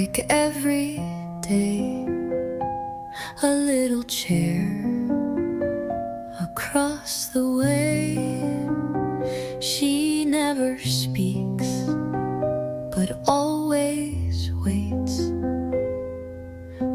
like every day, a little chair across the way. She never speaks, but always waits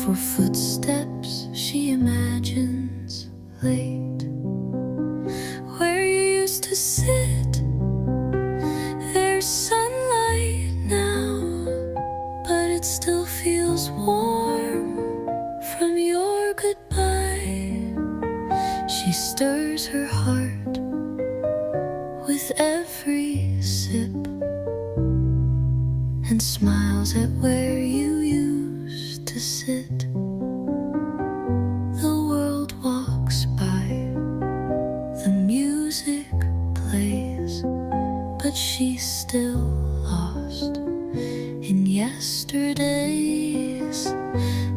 for footsteps she imagines late. Where you used to sit, there's sunlight now, but it still feels warm from your goodbye. She stirs her heart with every sip and smiles at where you used to sit. The world walks by, the music plays, but she's still lost in yesterdays.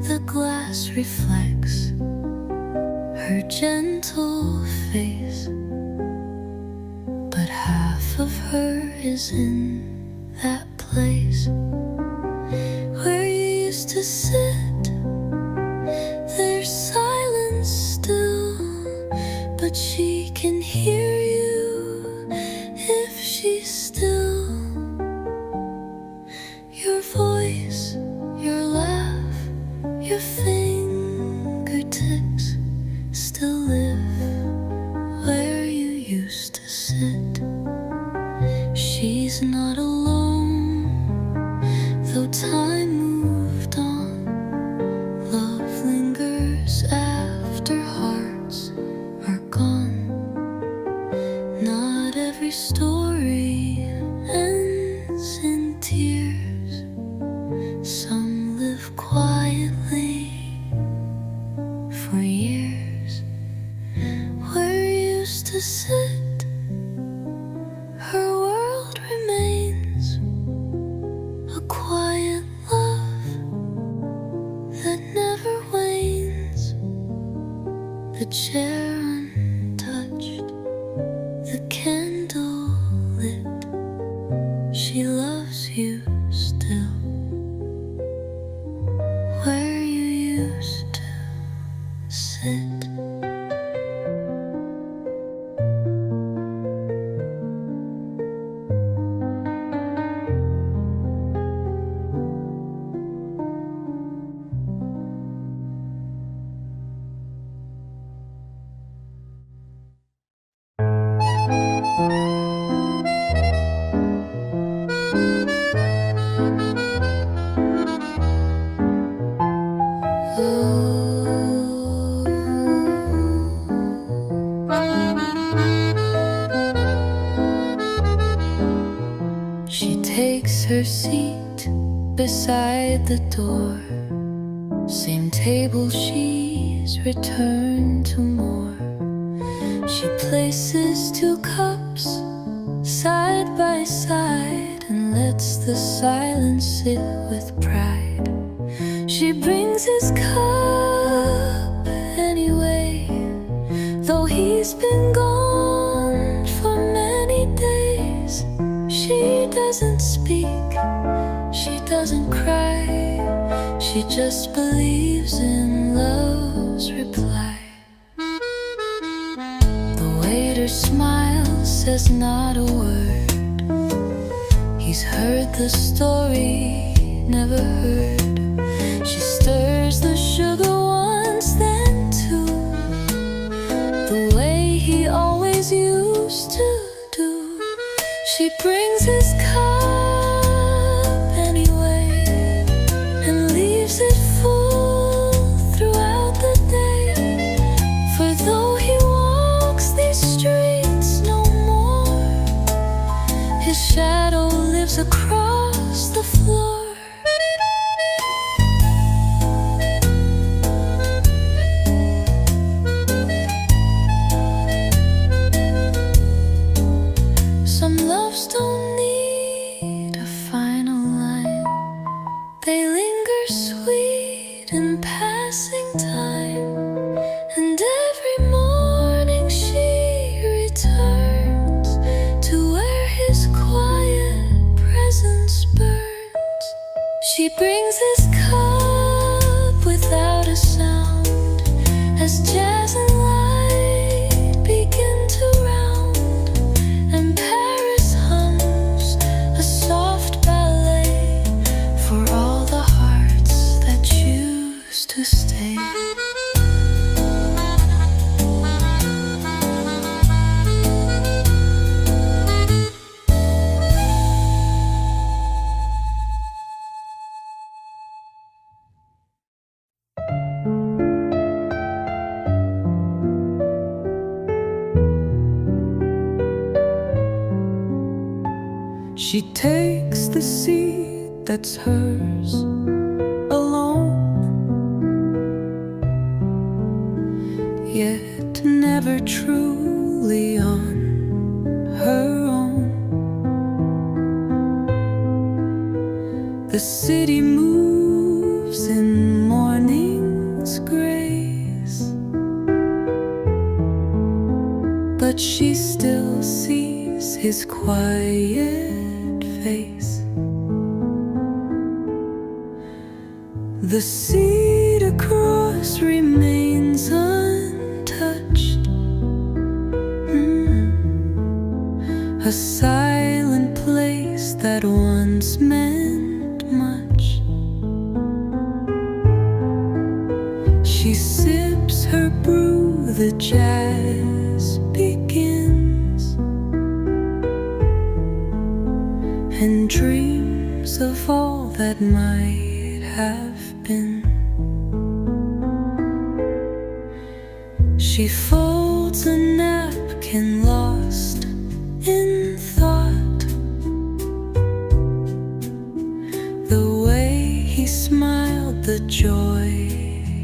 The glass reflects her gentle face, but half of her is in that place where you used to sit. There's silence still, but she can hear you if she's still. Your voice, your laugh, your fingertips still live where you used to sit. She's not alone, though time moved on. Love lingers after hearts are gone. Not every story ends in tears. Some live quietly for years. Where you used to sit, her world remains a quiet love that never wanes. The chair untouched, the candle lit. She loves you still where you used to sit. She takes her seat beside the door. Same table she's returned to more. She places two cups side by side and lets the silence sit with pride. She brings his cup anyway, though he's been gone for many days. She doesn't speak, she doesn't cry, she just believes in love's reply. The waiter smiles, says not a word. He's heard the story, never heard. She stirs the sugar once, then two, the way he always used to do. She brings his cup anyway and leaves it full throughout the day. For though he walks these streets no more, his shadow lives across the floor. Some loves don't need a final line. They linger sweet in passing time. And every morning she returns to where his quiet presence burns. She brings his cup without a sound as jazz and light begin to round, and Paris hums a soft ballet for all the hearts that choose to stay. She takes the seat that's hers alone, yet never truly on her own. The city moves in morning's grace, but she still sees his quiet face. The seat across remains untouched, a silent place that once meant much. She sips her brew, the jazz begins, and dreams of all that might have been. She folds a napkin lost in thought, the way he smiled, the joy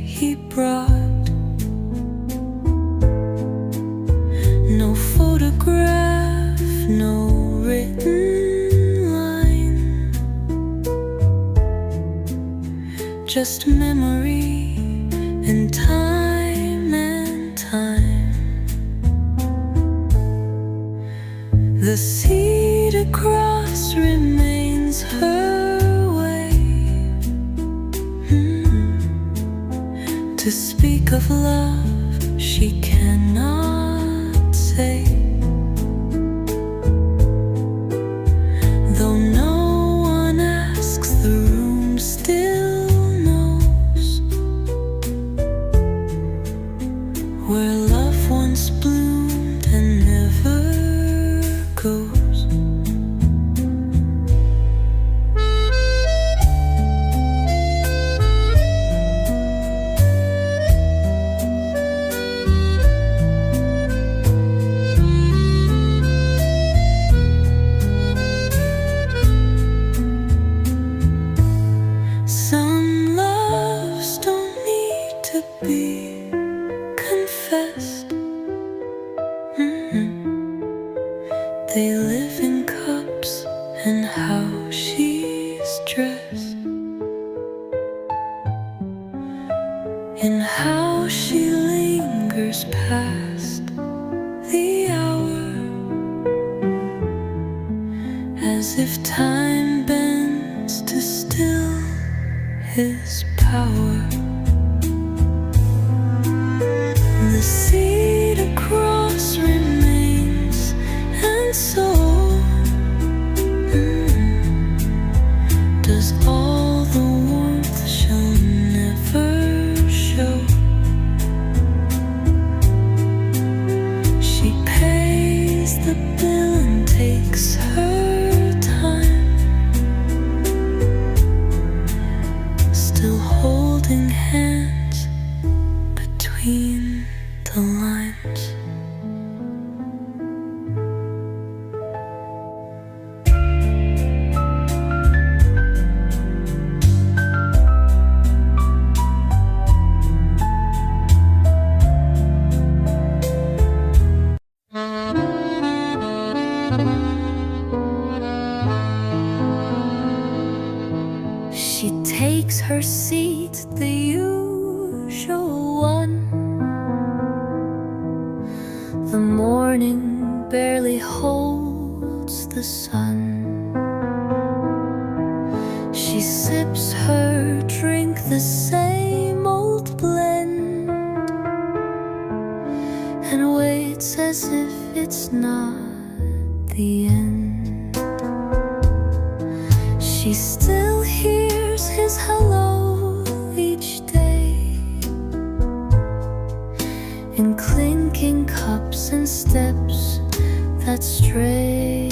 he brought. No photograph, no written, just memory and time and time. The seat across remains her way, to speak of love she cannot say. Though no one asks, the room still where love once bloomed and never goes. Some loves don't need to be confessed. They live in cups and how she's dressed, in how she lingers past the hour, as if time bends to still his power. The seat across remains, and so does all the warmth she'll never show. She pays the bill and takes her time, still holding hands between the lines. She takes her seat, the usual one. The morning barely holds the sun. She sips her drink, the same old blend, and waits as if it's not the end. She still hears his hello each day, in clinking cups and steps that stray.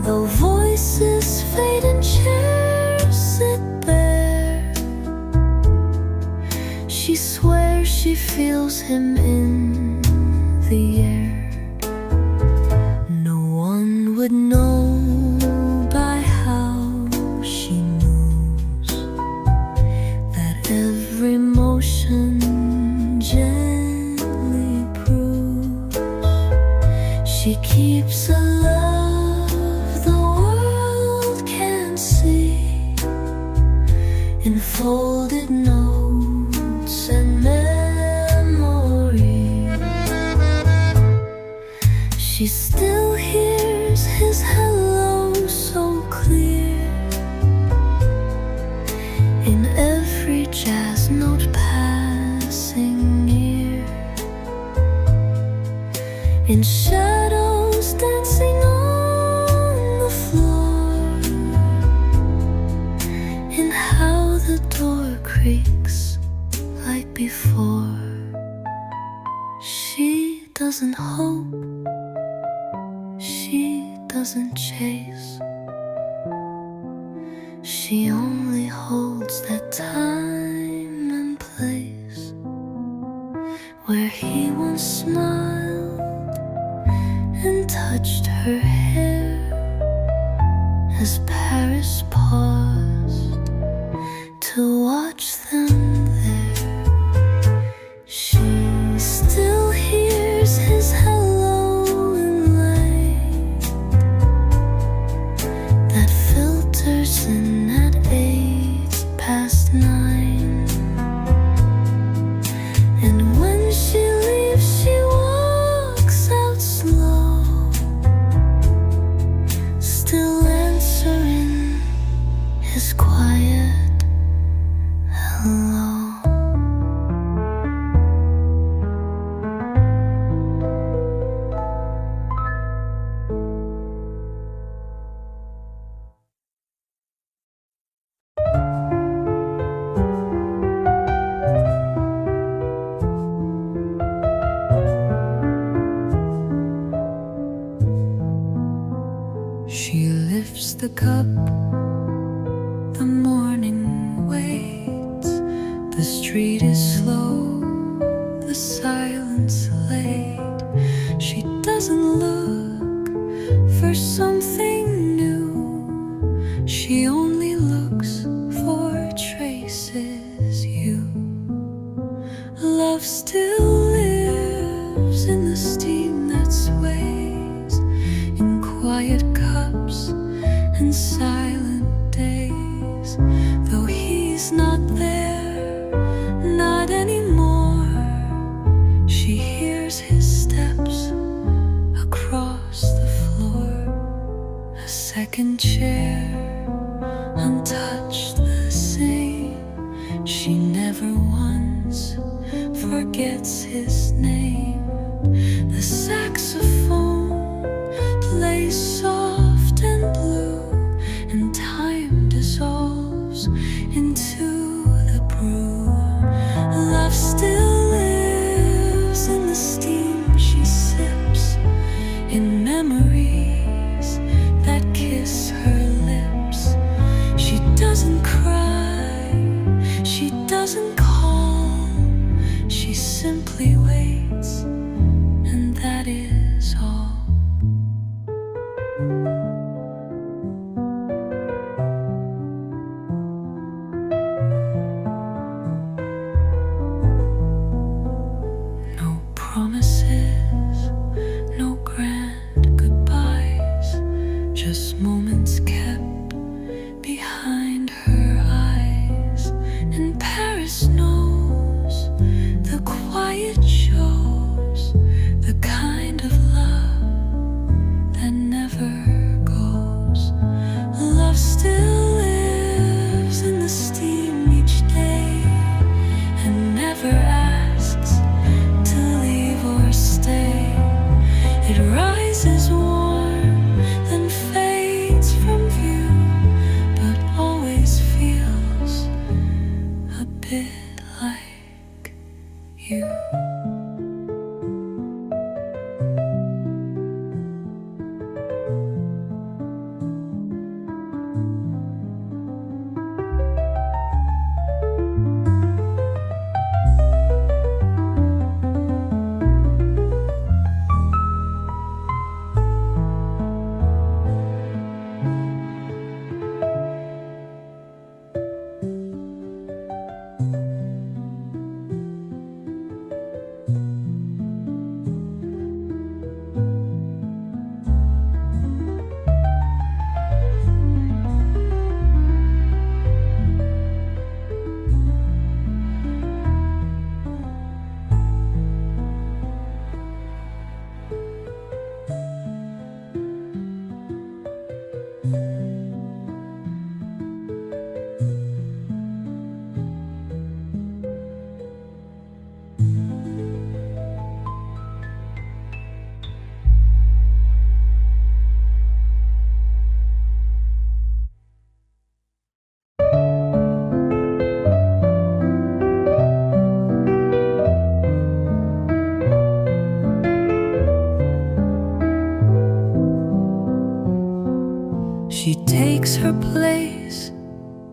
Though voices fade and chairs sit bare, she swears she feels him in the air. No one would know by how she moves that every motion gently proves she keeps a love the world can see, in folded notes and memories. She still hears his hello so clear, in every jazz note passing near, in shadows dancing on the floor, in how the door creaks like before. She doesn't hope, she doesn't chase, she only holds that time and place where he once smiled and touched her hair as Paris paused to watch them there. She still hears his hello in light that filters in at 9:08. And when she leaves, she walks out slow, still answering his quiet hello. She lifts the cup, the morning waits, the street is slow, the silence late. She doesn't look for something new, she only looks for traces you. Love still lives in the steam that sways, in quiet cups and silent days. Though he's not there, not anymore, she hears his steps across the floor. A second chair, untouched the same. She never once forgets his name. The saxophone plays soft and blue, and time dissolves into the brew. Love still lives in the steam she sips, in memories that kiss her lips.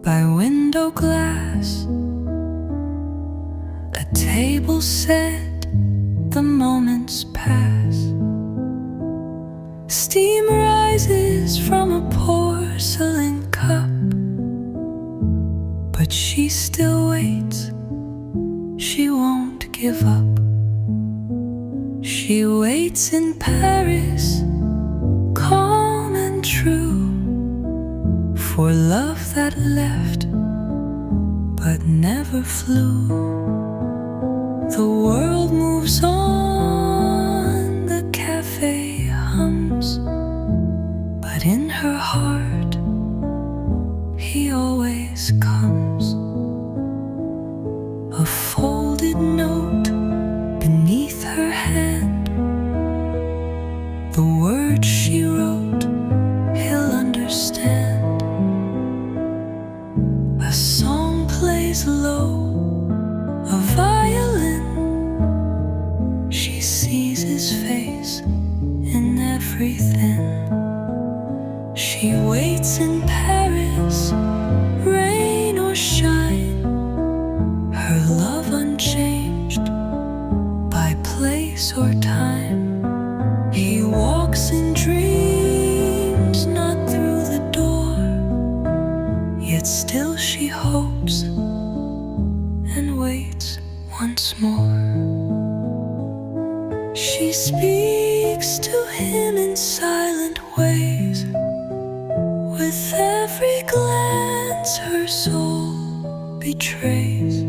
by window glass. A table set, the moments pass. Steam rises from a porcelain cup, but she still waits, she won't give up. She waits in Paris, calm and true, for love that left but never flew. The world moves on, the cafe hums, but in her heart he always comes. A folded note beneath her hand, the words she wrote he'll understand. A song plays low, a violin, she sees his face in everything. She waits in Paris, rain or shine, her love unchanged by place or time. He walks in dreams, not through the door, yet still she hopes and waits once more. She speaks to him in silent ways, with every glance her soul betrays.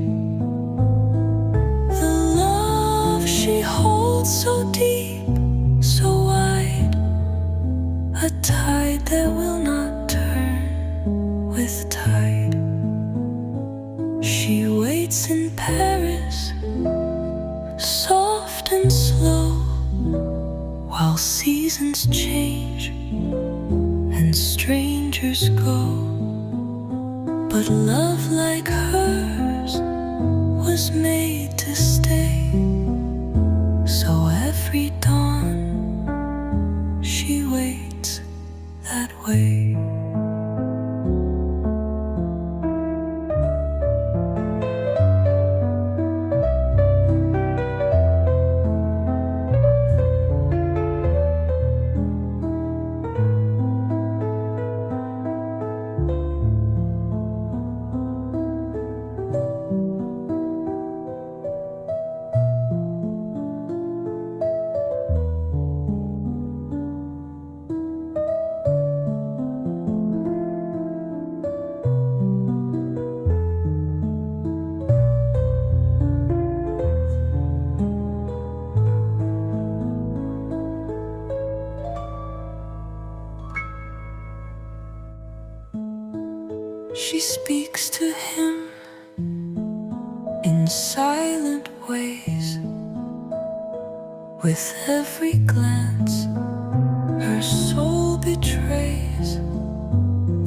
The love she holds so deep, so wide, a tide that will not turn with tide. She waits in Paris, soft and slow, while seasons change and strangers go. But love like hers was made to stay, so every dawn she waits that way. She speaks to him in silent ways, with every glance her soul betrays.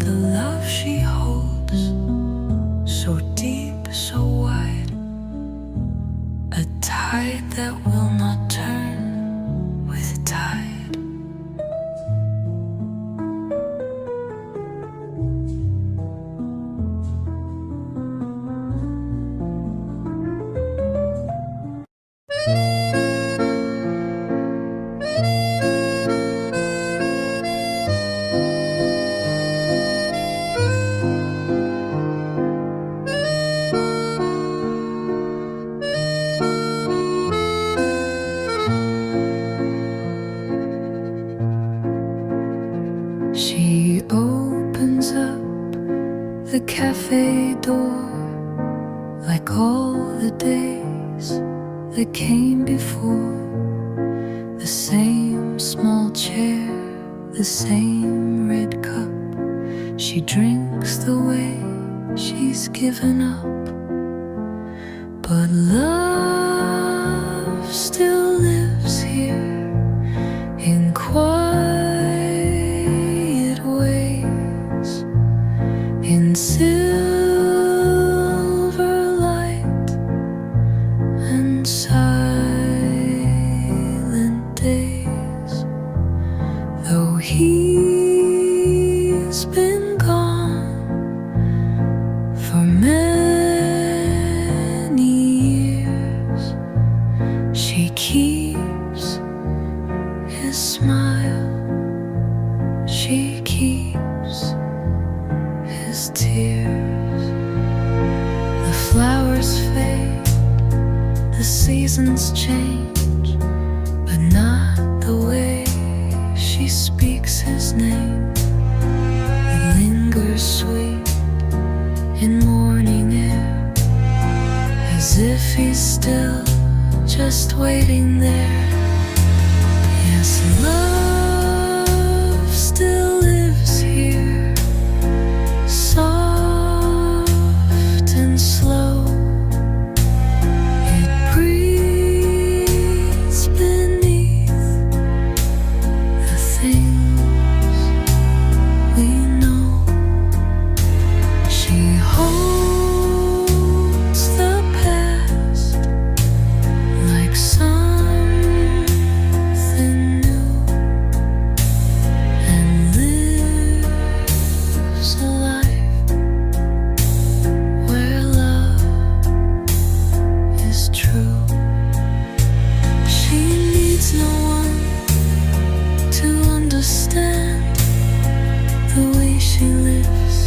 The love she holds, so deep, so wide, a tide that will not turn with tide. She opens up the cafe door, like all the days that came before. The same small chair, the same red cup. She drinks the way she's given up. But love still lives here in quiet ways, in silver light and silent days. Though he's been gone, his tears. The flowers fade, the seasons change, but not the way she speaks his name. It lingers sweet in morning air, as if he's still just waiting there. Yes, love still lives here, soft and slow. It breathes beneath the things we know. She holds the past like something new, and lives a life where love is true. She needs no one to understand the way she lives,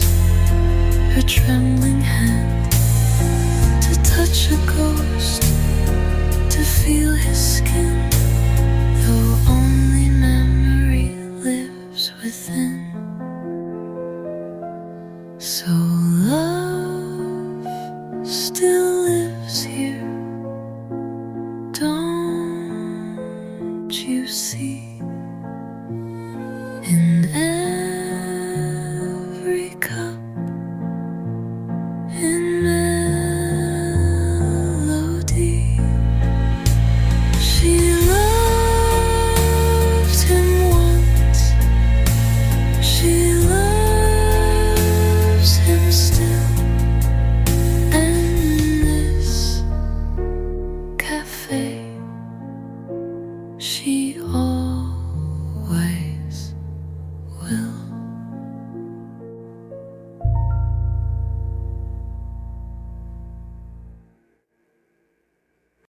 her trembling hand to touch a ghost, to feel his skin, though only memory lives within. So